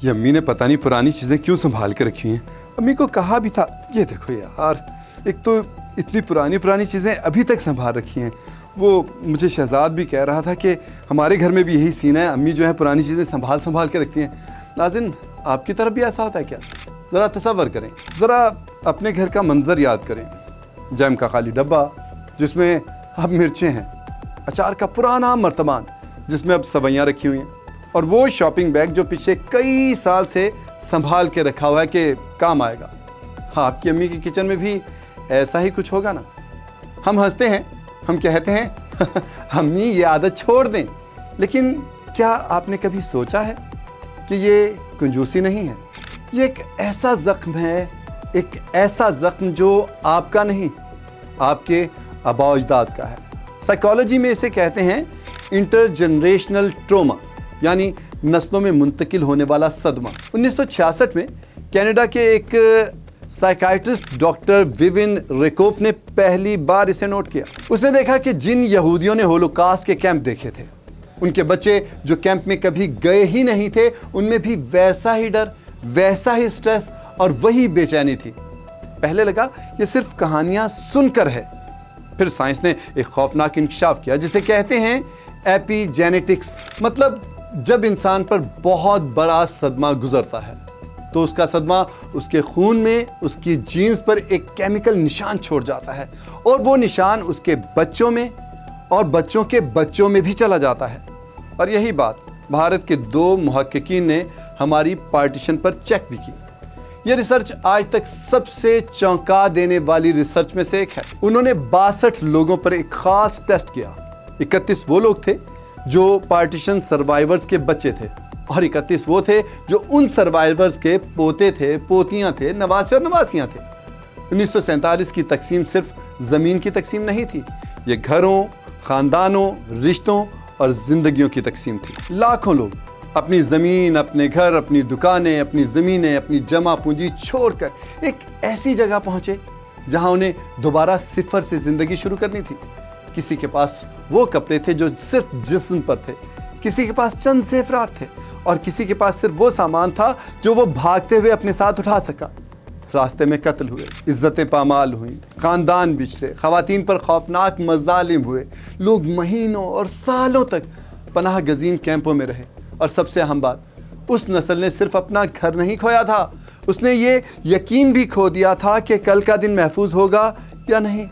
ये अम्मी ने पता नहीं पुरानी चीज़ें क्यों संभाल के रखी हैं। अम्मी को कहा भी था, ये देखो यार, एक तो इतनी पुरानी चीज़ें अभी तक संभाल रखी हैं। वो मुझे शहजाद भी कह रहा था कि हमारे घर में भी यही सीन है, अम्मी जो है पुरानी चीज़ें संभाल के रखती हैं। नाज़िन, आपकी तरफ भी ऐसा होता है क्या? ज़रा तसव्वुर करें, ज़रा अपने घर का मंजर याद करें। जैम का खाली डब्बा जिसमें अब मिर्चें हैं, अचार का पुराना मर्तबान जिसमें अब सवैयाँ रखी हुई हैं, और वो शॉपिंग बैग जो पिछले कई साल से संभाल के रखा हुआ है कि काम आएगा। हाँ, आपकी अम्मी की किचन में भी ऐसा ही कुछ होगा ना। हम हंसते हैं, हम कहते हैं अम्मी ये आदत छोड़ दें, लेकिन क्या आपने कभी सोचा है कि ये कंजूसी नहीं है? ये एक ऐसा ज़ख्म है, एक ऐसा ज़ख्म जो आपका नहीं, आपके आबा अजदाद का है। साइकोलॉजी में इसे कहते हैं इंटरजनरेशनल ट्रॉमा, यानी नस्लों में मुंतकिल होने वाला सदमा। 1966 में कनाडा के एक साइकाइट्रिस्ट डॉक्टर विविन रेकोफ ने पहली बार इसे नोट किया। उसने देखा कि जिन यहूदियों ने होलोकॉस्ट के कैंप देखे थे, उनके बच्चे जो कैंप में कभी गए ही नहीं थे, उनमें भी वैसा ही डर, वैसा ही स्ट्रेस और वही बेचैनी थी। पहले लगा ये सिर्फ कहानियां सुनकर है, फिर साइंस ने एक खौफनाक इंकशाफ किया जिसे कहते हैं एपिजेनेटिक्स। मतलब जब इंसान पर बहुत बड़ा सदमा गुजरता है तो उसका सदमा उसके खून में, उसकी जीन्स पर एक केमिकल निशान छोड़ जाता है, और वो निशान उसके बच्चों में और बच्चों के बच्चों में भी चला जाता है। और यही बात भारत के 2 मुहक्किकीन ने हमारी पार्टीशन पर चेक भी की। यह रिसर्च आज तक सबसे चौंका देने वाली रिसर्च में से एक है। उन्होंने 62 लोगों पर एक खास टेस्ट किया। 31 वो लोग थे जो पार्टीशन सर्वाइवर्स के बच्चे थे, और 31 वो थे जो उन सर्वाइवर्स के पोते थे, पोतियां थे, नवासे और नवासियां थे। 1947 की तकसीम सिर्फ ज़मीन की तकसीम नहीं थी, ये घरों, ख़ानदानों, रिश्तों और ज़िंदगियों की तकसीम थी। लाखों लोग अपनी ज़मीन, अपने घर, अपनी दुकानें, अपनी ज़मीनें, अपनी जमा पूंजी छोड़कर एक ऐसी जगह पहुँचे जहाँ उन्हें दोबारा सिफर से ज़िंदगी शुरू करनी थी। किसी के पास वो कपड़े थे जो सिर्फ जिस्म पर थे, किसी के पास चंद ज़ेवरात थे, और किसी के पास सिर्फ वो सामान था जो वो भागते हुए अपने साथ उठा सका। रास्ते में कत्ल हुए, इज्जतें पामाल हुई, ख़ानदान बिछड़े, ख़वातीन पर खौफनाक मज़ालिम हुए, लोग महीनों और सालों तक पनाह गज़ीन कैंपों में रहे। और सबसे अहम बात, उस नस्ल ने सिर्फ अपना घर नहीं खोया था, उसने ये यकीन भी खो दिया था कि कल का दिन महफूज होगा या नहीं।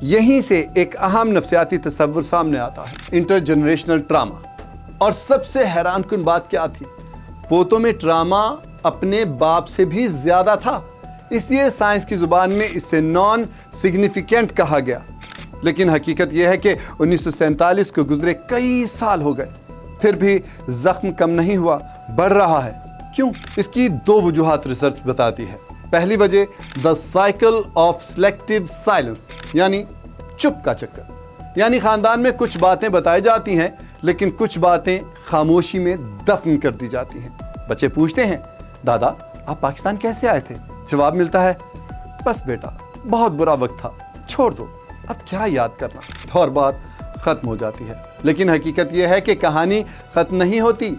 यहीं से एक अहम नफ्सियाती तसव्वुर सामने आता है, इंटरजनरेशनल ट्रामा। और सबसे हैरानकुन बात क्या थी, पोतों में ट्रामा अपने बाप से भी ज्यादा था। इसलिए साइंस की जुबान में इसे नॉन सिग्निफिकेंट कहा गया। लेकिन हकीकत यह है कि 1947 को गुजरे कई साल हो गए, फिर भी जख्म कम नहीं हुआ, बढ़ रहा है। क्यों? इसकी 2 वजूहात रिसर्च बताती है। पहली वजह, the cycle of selective silence, यानी चुप का चक्कर। यानी खानदान में कुछ बातें बताई जाती हैं, लेकिन कुछ बातें खामोशी में दफन कर दी जाती हैं। बच्चे पूछते हैं, दादा आप पाकिस्तान कैसे आए थे? जवाब मिलता है, बस बेटा बहुत बुरा वक्त था, छोड़ दो, अब क्या याद करना, और बात खत्म हो जाती है। लेकिन हकीकत यह है कि कहानी खत्म नहीं होती,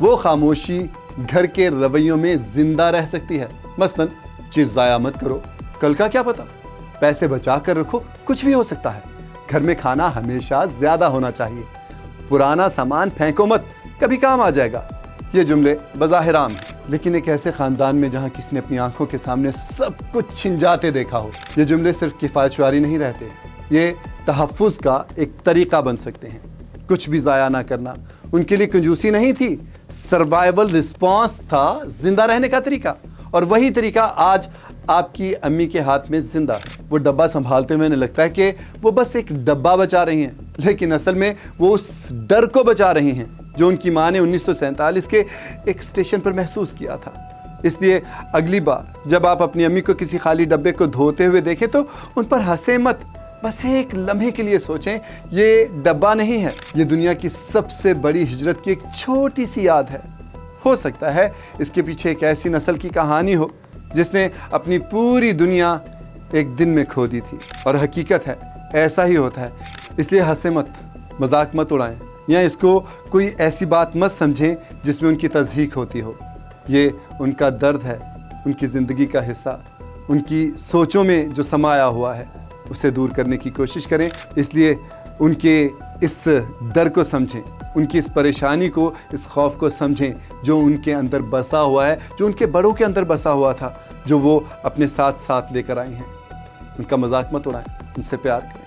वो खामोशी घर के रवैयों में जिंदा रह सकती है। मसलन, चीज़ ज़ाया मत करो, कल का क्या पता, पैसे बचा कर रखो, कुछ भी हो सकता है, घर में खाना हमेशा ज़्यादा होना चाहिए, पुराना सामान फेंको मत, कभी काम आ जाएगा। ये जुमले बज़ाहिर आम हैं, लेकिन एक ऐसे ख़ानदान में जहाँ किसी ने अपनी आंखों के सामने सब कुछ छिन जाते देखा हो, ये जुमले सिर्फ किफ़ायतशुआरी नहीं रहते, ये तहफ़्फ़ुज़ का एक तरीक़ा बन सकते हैं। कुछ भी ज़ाया ना करना उनके लिए कंजूसी नहीं थी, सर्वाइवल रिस्पॉन्स था, जिंदा रहने का तरीका। और वही तरीका आज आपकी अम्मी के हाथ में जिंदा है। वो डब्बा संभालते हुए लगता है कि वो बस एक डब्बा बचा रही हैं, लेकिन असल में वो उस डर को बचा रही हैं जो उनकी माँ ने 1947 के एक स्टेशन पर महसूस किया था। इसलिए अगली बार जब आप अपनी अम्मी को किसी खाली डब्बे को धोते हुए देखें तो उन पर हंसे मत, बस एक लम्हे के लिए सोचें, ये डब्बा नहीं है, ये दुनिया की सबसे बड़ी हिजरत की एक छोटी सी याद है। हो सकता है इसके पीछे एक ऐसी नस्ल की कहानी हो जिसने अपनी पूरी दुनिया एक दिन में खो दी थी। और हकीकत है ऐसा ही होता है, इसलिए हंसे मत, मजाक मत उड़ाएं, یا اس کو کوئی ایسی بات مت سمجھیں جس میں ان کی تضحیک ہوتی ہو. یہ ان کا درد ہے، ان کی زندگی کا حصہ، ان کی سوچوں میں جو سمایا ہوا ہے اسے دور کرنے کی کوشش کریں. اس لیے ان کے اس ڈر کو سمجھیں، ان کی اس پریشانی کو، اس خوف کو سمجھیں جو ان کے اندر بسا ہوا ہے، جو ان کے بڑوں کے اندر بسا ہوا تھا، جو وہ اپنے ساتھ لے کر آئی ہیں. ان کا مذاق مت اڑائیں، ان سے پیار کریں.